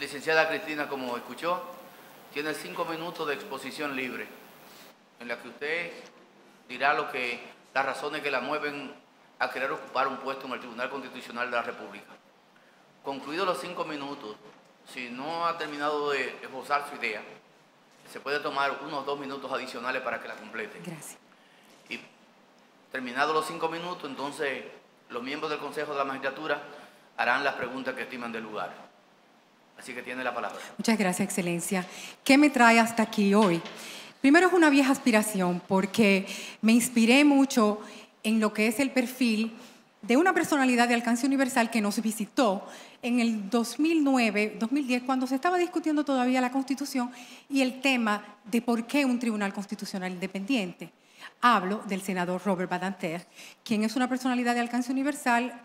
Licenciada Cristina, como escuchó, tiene 5 minutos de exposición libre, en la que usted dirá las razones que la mueven a querer ocupar un puesto en el Tribunal Constitucional de la República. Concluidos los 5 minutos, si no ha terminado de esbozar su idea, se puede tomar unos 2 minutos adicionales para que la complete. Gracias. Y terminados los 5 minutos, entonces los miembros del Consejo de la Magistratura harán las preguntas que estiman del lugar. Así que tiene la palabra. Muchas gracias, Excelencia. ¿Qué me trae hasta aquí hoy? Primero, es una vieja aspiración porque me inspiré mucho en lo que es el perfil de una personalidad de alcance universal que nos visitó en el 2009, 2010, cuando se estaba discutiendo todavía la Constitución y el tema de por qué un tribunal constitucional independiente. Hablo del senador Robert Badinter, quien es una personalidad de alcance universal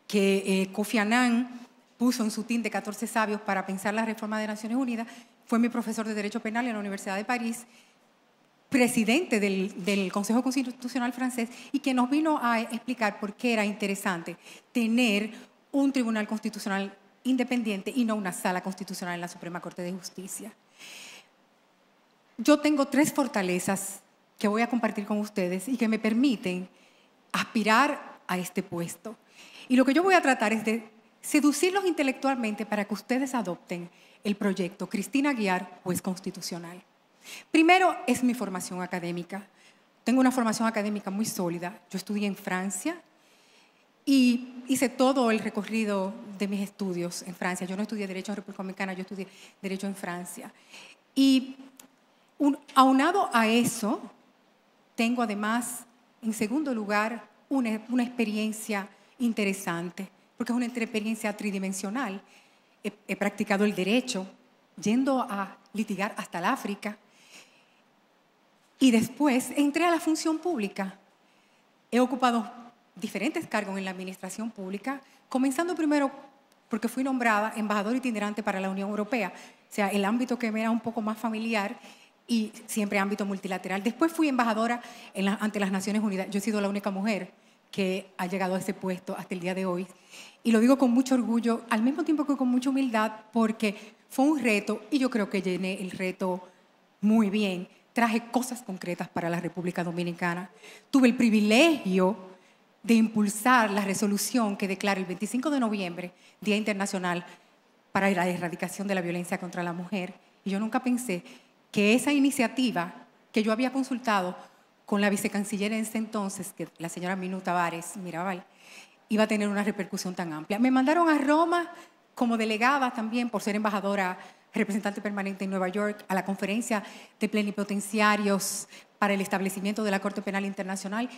que Kofi Annan puso en su team de 14 sabios para pensar la reforma de Naciones Unidas. Fue mi profesor de Derecho Penal en la Universidad de París, presidente del Consejo Constitucional francés, y que nos vino a explicar por qué era interesante tener un tribunal constitucional independiente y no una sala constitucional en la Suprema Corte de Justicia. Yo tengo 3 fortalezas que voy a compartir con ustedes y que me permiten aspirar a este puesto. Y lo que yo voy a tratar es de seducirlos intelectualmente para que ustedes adopten el proyecto Cristina Aguiar, juez constitucional. Primero, es mi formación académica. Tengo una formación académica muy sólida. Yo estudié en Francia y hice todo el recorrido de mis estudios en Francia. Yo no estudié Derecho en República Dominicana, yo estudié Derecho en Francia. Y aunado a eso, tengo además, en segundo lugar, una experiencia interesante, porque es una experiencia tridimensional. He practicado el derecho, yendo a litigar hasta el África, y después entré a la función pública. He ocupado diferentes cargos en la administración pública, comenzando primero porque fui nombrada embajadora itinerante para la Unión Europea, o sea, el ámbito que me era un poco más familiar y siempre ámbito multilateral. Después fui embajadora ante las Naciones Unidas. Yo he sido la única mujer que ha llegado a ese puesto hasta el día de hoy. Y lo digo con mucho orgullo, al mismo tiempo que con mucha humildad, porque fue un reto y yo creo que llené el reto muy bien. Traje cosas concretas para la República Dominicana. Tuve el privilegio de impulsar la resolución que declara el 25 de noviembre, Día Internacional para la Erradicación de la Violencia contra la Mujer. Y yo nunca pensé que esa iniciativa que yo había consultado con la vicecanciller en ese entonces, que la señora Minú Tavares Mirabal, iba a tener una repercusión tan amplia. Me mandaron a Roma como delegada también por ser embajadora representante permanente en Nueva York, a la conferencia de plenipotenciarios para el establecimiento de la Corte Penal Internacional,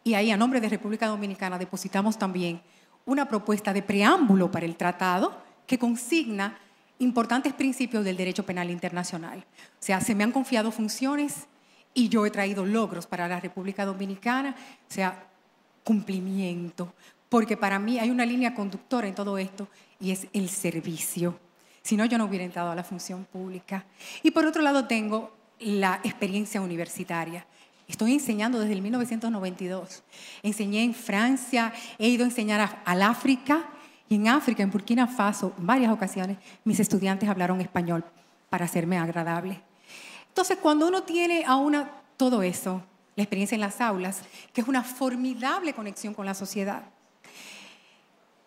y ahí, a nombre de República Dominicana, depositamos también una propuesta de preámbulo para el tratado que consigna importantes principios del derecho penal internacional. O sea, se me han confiado funciones y yo he traído logros para la República Dominicana, o sea, cumplimiento, porque para mí hay una línea conductora en todo esto y es el servicio. Si no, yo no hubiera entrado a la función pública. Y por otro lado tengo la experiencia universitaria. Estoy enseñando desde el 1992. Enseñé en Francia, he ido a enseñar al África, y en África, en Burkina Faso, en varias ocasiones, mis estudiantes hablaron español para hacerme agradable. Entonces, cuando uno tiene todo eso, la experiencia en las aulas, que es una formidable conexión con la sociedad,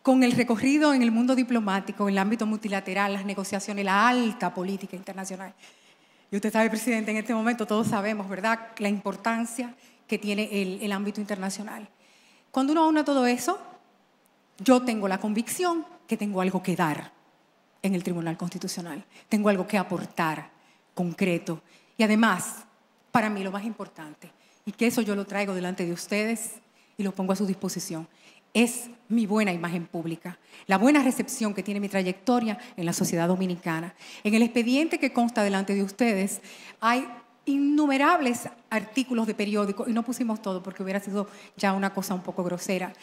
con el recorrido en el mundo diplomático, en el ámbito multilateral, las negociaciones, la alta política internacional. Y usted sabe, presidente, en este momento todos sabemos, ¿verdad?, la importancia que tiene el ámbito internacional. Cuando uno aúna todo eso, yo tengo la convicción que tengo algo que dar en el Tribunal Constitucional. Tengo algo que aportar concreto. Y además, para mí lo más importante, y que eso yo lo traigo delante de ustedes y lo pongo a su disposición, es mi buena imagen pública, la buena recepción que tiene mi trayectoria en la sociedad dominicana. En el expediente que consta delante de ustedes hay innumerables artículos de periódico, y no pusimos todo porque hubiera sido ya una cosa un poco grosera,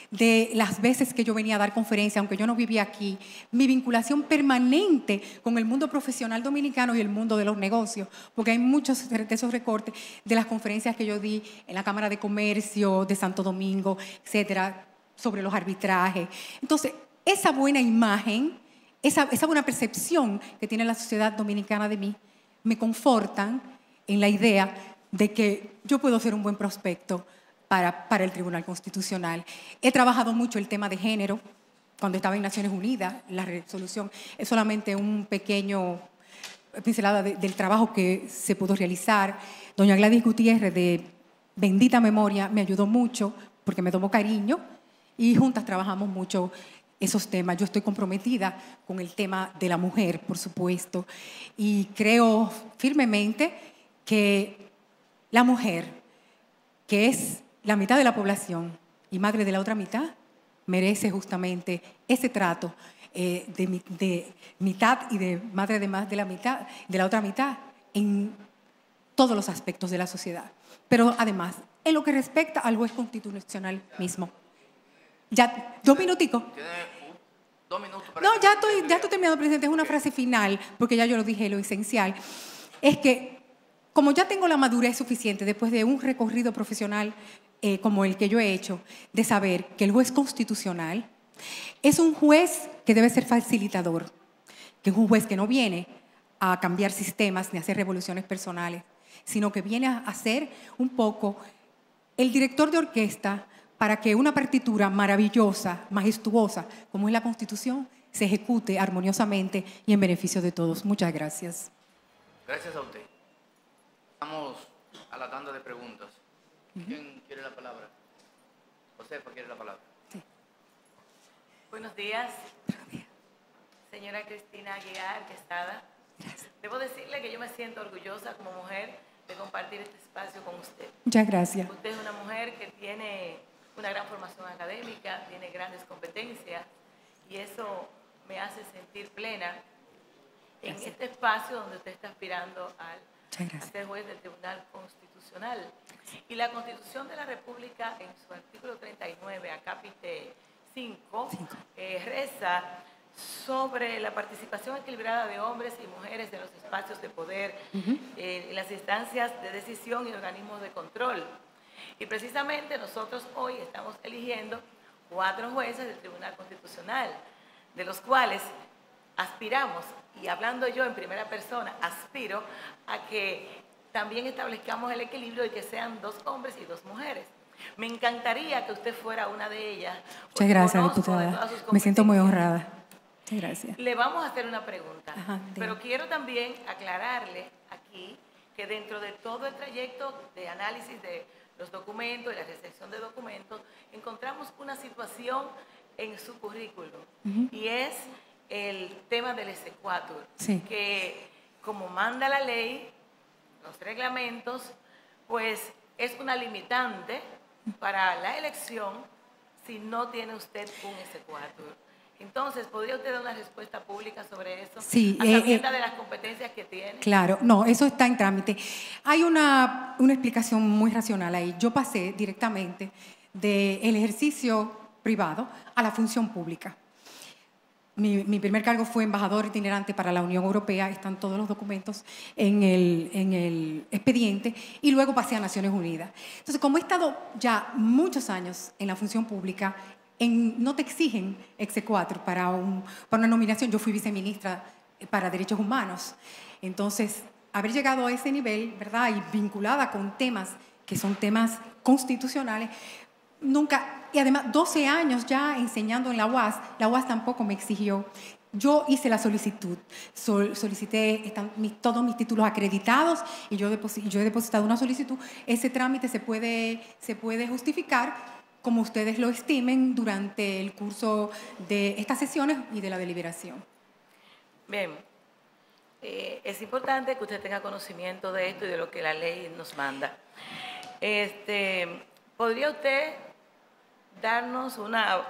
de las veces que yo venía a dar conferencias, aunque yo no vivía aquí, mi vinculación permanente con el mundo profesional dominicano y el mundo de los negocios, porque hay muchos de esos recortes de las conferencias que yo di en la Cámara de Comercio de Santo Domingo, etcétera, sobre los arbitrajes. Entonces, esa buena imagen esa buena percepción que tiene la sociedad dominicana de mí, me confortan en la idea de que yo puedo ser un buen prospecto para el Tribunal Constitucional. He trabajado mucho el tema de género cuando estaba en Naciones Unidas. La resolución es solamente un pequeño pincelada del trabajo que se pudo realizar. Doña Gladys Gutiérrez, de bendita memoria, me ayudó mucho porque me tomó cariño y juntas trabajamos mucho esos temas. Yo estoy comprometida con el tema de la mujer, por supuesto, y creo firmemente que la mujer, que es la mitad de la población y madre de la otra mitad, merece justamente ese trato de mitad y de madre de más de la mitad, de la otra mitad, en todos los aspectos de la sociedad. Pero además, en lo que respecta al juez constitucional mismo. Ya, 2 minuticos. Tiene 2 minutos para... No, ya estoy terminando, presidente. Es una frase final, porque ya yo lo dije, lo esencial. Es que, como ya tengo la madurez suficiente después de un recorrido profesional como el que yo he hecho, de saber que el juez constitucional es un juez que debe ser facilitador, que es un juez que no viene a cambiar sistemas ni a hacer revoluciones personales, sino que viene a ser un poco el director de orquesta para que una partitura maravillosa, majestuosa, como es la Constitución, se ejecute armoniosamente y en beneficio de todos. Muchas gracias. Gracias a usted. Vamos a la tanda de preguntas. ¿Quién quiere la palabra? Josefa quiere la palabra. Sí. Buenos días. Señora Cristina Aguiar, Quesada. Gracias. Debo decirle que yo me siento orgullosa como mujer de compartir este espacio con usted. Muchas gracias. Usted es una mujer que tiene una gran formación académica, tiene grandes competencias y eso me hace sentir plena en este espacio donde usted está aspirando a ser juez del Tribunal Constitucional. Y la Constitución de la República, en su artículo 39, acápite 5, reza sobre la participación equilibrada de hombres y mujeres en los espacios de poder, en las instancias de decisión y organismos de control. Y precisamente nosotros hoy estamos eligiendo 4 jueces del Tribunal Constitucional, de los cuales aspiramos, y hablando yo en primera persona, aspiro a que también establezcamos el equilibrio y que sean 2 hombres y 2 mujeres. Me encantaría que usted fuera una de ellas. Muchas gracias, diputada. Me siento muy honrada. Muchas gracias. Le vamos a hacer una pregunta, Ajá, pero quiero también aclararle aquí que dentro de todo el trayecto de análisis de los documentos y la recepción de documentos, encontramos una situación en su currículum y es el tema del exequatur, que como manda la ley, los reglamentos, pues es una limitante para la elección si no tiene usted un exequatur. Entonces, ¿podría usted dar una respuesta pública sobre eso? Sí. A sabiendas de las competencias que tiene. Claro, no, eso está en trámite. Hay una explicación muy racional ahí. Yo pasé directamente del ejercicio privado a la función pública. Mi primer cargo fue embajador itinerante para la Unión Europea, están todos los documentos en el expediente, y luego pasé a Naciones Unidas. Entonces, como he estado ya muchos años en la función pública, no te exigen exequatur para una nominación. Yo fui viceministra para Derechos Humanos. Entonces, haber llegado a ese nivel, ¿verdad?, y vinculada con temas que son temas constitucionales, nunca... Y además, 12 años ya enseñando en la UAS tampoco me exigió. Yo hice la solicitud, solicité todos mis títulos acreditados y yo he depositado una solicitud. Ese trámite se puede justificar como ustedes lo estimen durante el curso de estas sesiones y de la deliberación. Bien, es importante que usted tenga conocimiento de esto y de lo que la ley nos manda. ¿Podría usted darnos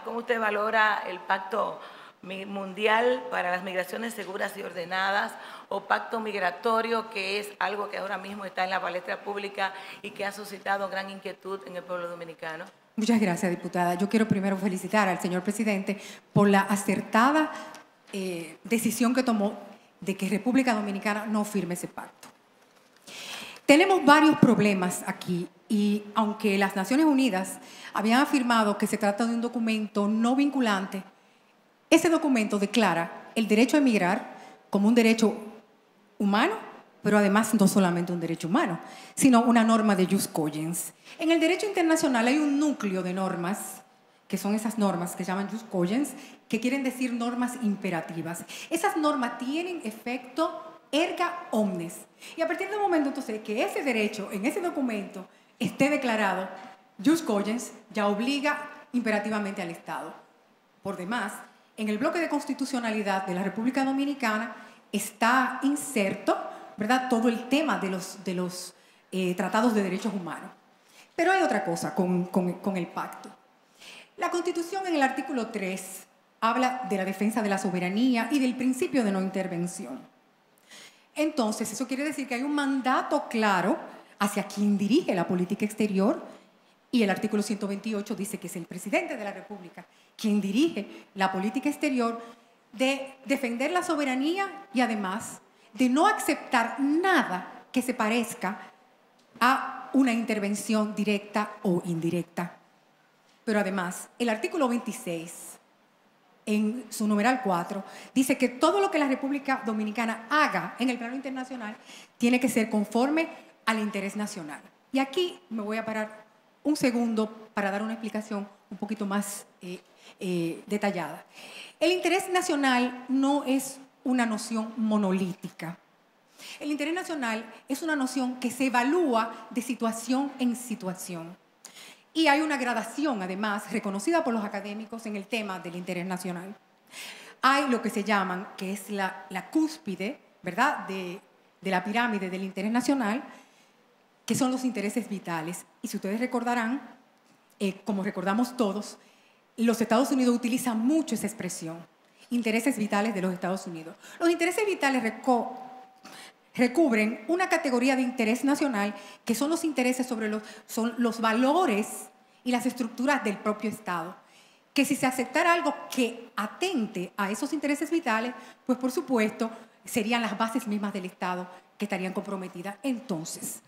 cómo usted valora el Pacto Mundial para las Migraciones Seguras y Ordenadas o Pacto Migratorio, que es algo que ahora mismo está en la palestra pública y que ha suscitado gran inquietud en el pueblo dominicano? Muchas gracias, diputada. Yo quiero primero felicitar al señor presidente por la acertada decisión que tomó de que República Dominicana no firme ese pacto. Tenemos varios problemas aquí y aunque las Naciones Unidas habían afirmado que se trata de un documento no vinculante, ese documento declara el derecho a emigrar como un derecho humano, pero además no solamente un derecho humano, sino una norma de jus cogens. En el derecho internacional hay un núcleo de normas, que son esas normas que se llaman jus cogens, que quieren decir normas imperativas. Esas normas tienen efecto erga omnes. Y a partir del momento entonces que ese derecho en ese documento esté declarado jus cogens, ya obliga imperativamente al Estado. Por demás, en el bloque de constitucionalidad de la República Dominicana está inserto, ¿verdad?, todo el tema de los tratados de derechos humanos. Pero hay otra cosa con el pacto. La Constitución en el artículo 3 habla de la defensa de la soberanía y del principio de no intervención. Entonces, eso quiere decir que hay un mandato claro hacia quien dirige la política exterior, y el artículo 128 dice que es el presidente de la República quien dirige la política exterior, de defender la soberanía y además de no aceptar nada que se parezca a una intervención directa o indirecta. Pero además, el artículo 26, en su numeral 4, dice que todo lo que la República Dominicana haga en el plano internacional tiene que ser conforme al interés nacional. Y aquí me voy a parar un segundo para dar una explicación un poquito más detallada. El interés nacional no es una noción monolítica. El interés nacional es una noción que se evalúa de situación en situación. Y hay una gradación, además, reconocida por los académicos en el tema del interés nacional. Hay lo que se llaman, que es la cúspide, ¿verdad?, de la pirámide del interés nacional, que son los intereses vitales. Y si ustedes recordarán, como recordamos todos, los Estados Unidos utilizan mucho esa expresión, intereses vitales de los Estados Unidos. Los intereses vitales recubren una categoría de interés nacional que son los intereses sobre los valores y las estructuras del propio Estado. Que si se aceptara algo que atente a esos intereses vitales, pues por supuesto serían las bases mismas del Estado que estarían comprometidas. Entonces,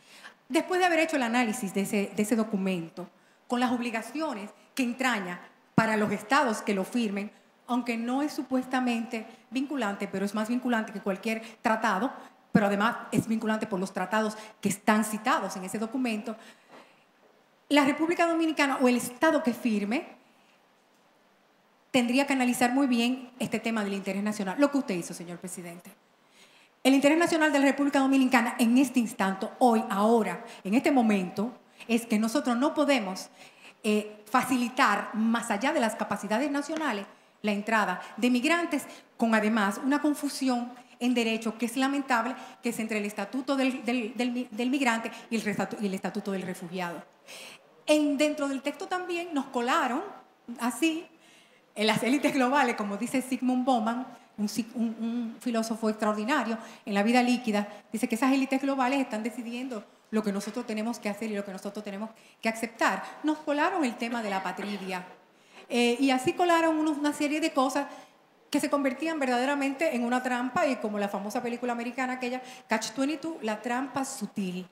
después de haber hecho el análisis de ese documento, con las obligaciones que entraña para los estados que lo firmen, aunque no es supuestamente vinculante, pero es más vinculante que cualquier tratado, pero además es vinculante por los tratados que están citados en ese documento, la República Dominicana o el Estado que firme tendría que analizar muy bien este tema del interés nacional. Lo que usted hizo, señor presidente. El interés nacional de la República Dominicana en este instante, hoy, ahora, en este momento, es que nosotros no podemos facilitar, más allá de las capacidades nacionales, la entrada de migrantes con además una confusión en derecho que es lamentable, que es entre el estatuto del migrante y el estatuto del refugiado. Dentro del texto también nos colaron, así, en las élites globales, como dice Zygmunt Bauman, un filósofo extraordinario en la vida líquida, dice que esas élites globales están decidiendo lo que nosotros tenemos que hacer y lo que nosotros tenemos que aceptar. Nos colaron el tema de la patria. Y así colaron una serie de cosas que se convertían verdaderamente en una trampa, y como la famosa película americana aquella, Catch-22, la trampa sutil.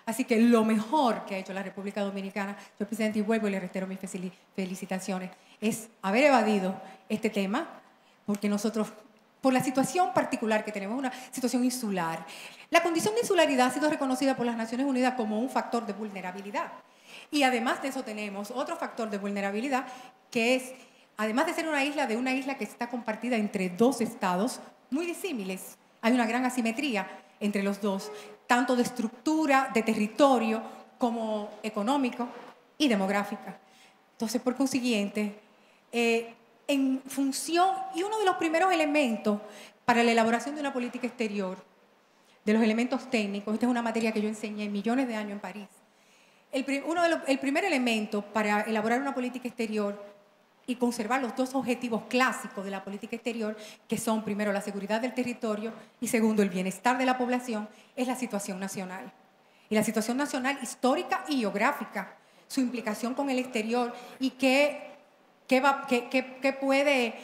Así que lo mejor que ha hecho la República Dominicana, señor presidente, y vuelvo y le reitero mis felicitaciones, es haber evadido este tema, porque nosotros, por la situación particular que tenemos, una situación insular, la condición de insularidad ha sido reconocida por las Naciones Unidas como un factor de vulnerabilidad. Y además de eso tenemos otro factor de vulnerabilidad, que es, además de ser una isla que está compartida entre dos estados muy disímiles, hay una gran asimetría entre los dos, tanto de estructura, de territorio, como económico y demográfica. Entonces, por consiguiente, en función, y uno de los primeros elementos para la elaboración de una política exterior, de los elementos técnicos, esta es una materia que yo enseñé millones de años en París, el primer elemento para elaborar una política exterior y conservar los dos objetivos clásicos de la política exterior, que son primero la seguridad del territorio y segundo el bienestar de la población, es la situación nacional. Y la situación nacional histórica y geográfica, su implicación con el exterior y qué puede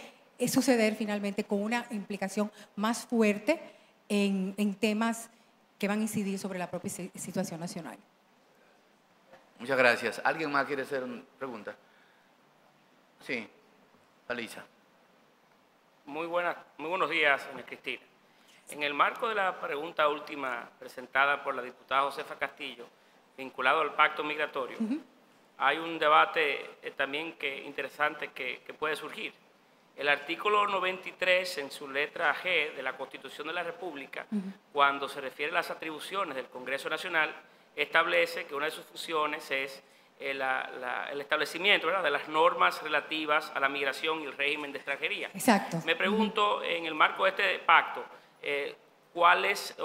suceder finalmente con una implicación más fuerte en temas que van a incidir sobre la propia situación nacional. Muchas gracias. ¿Alguien más quiere hacer una pregunta? Sí, Alisa. Muy buenos días, doña Cristina. En el marco de la pregunta última presentada por la diputada Josefa Castillo, vinculado al pacto migratorio, hay un debate también interesante que puede surgir. El artículo 93, en su letra G de la Constitución de la República, cuando se refiere a las atribuciones del Congreso Nacional, establece que una de sus funciones es el establecimiento, ¿verdad?, de las normas relativas a la migración y el régimen de extranjería. Exacto. Me pregunto, en el marco de este pacto, ¿cuáles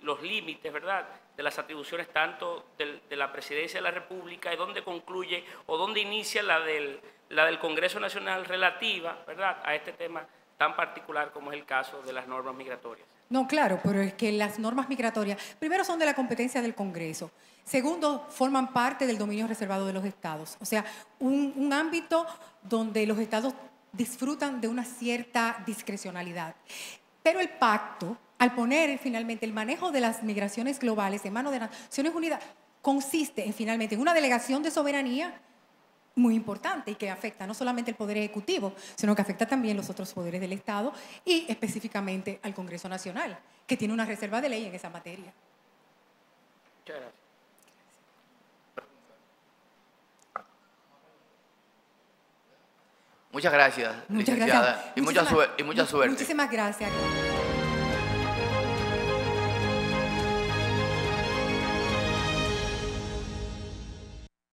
los límites, ¿verdad?, de las atribuciones tanto de la Presidencia de la República y dónde concluye o dónde inicia la del Congreso Nacional relativa, ¿verdad?, a este tema tan particular como es el caso de las normas migratorias? No, claro, pero es que las normas migratorias, primero, son de la competencia del Congreso. Segundo, forman parte del dominio reservado de los estados. O sea, un ámbito donde los estados disfrutan de una cierta discrecionalidad. Pero el pacto, al poner finalmente el manejo de las migraciones globales en manos de Naciones Unidas, consiste finalmente en una delegación de soberanía muy importante y que afecta no solamente el Poder Ejecutivo, sino que afecta también los otros poderes del Estado y específicamente al Congreso Nacional, que tiene una reserva de ley en esa materia. Muchas gracias. Muchas gracias, licenciada, y mucha suerte. Muchísimas gracias.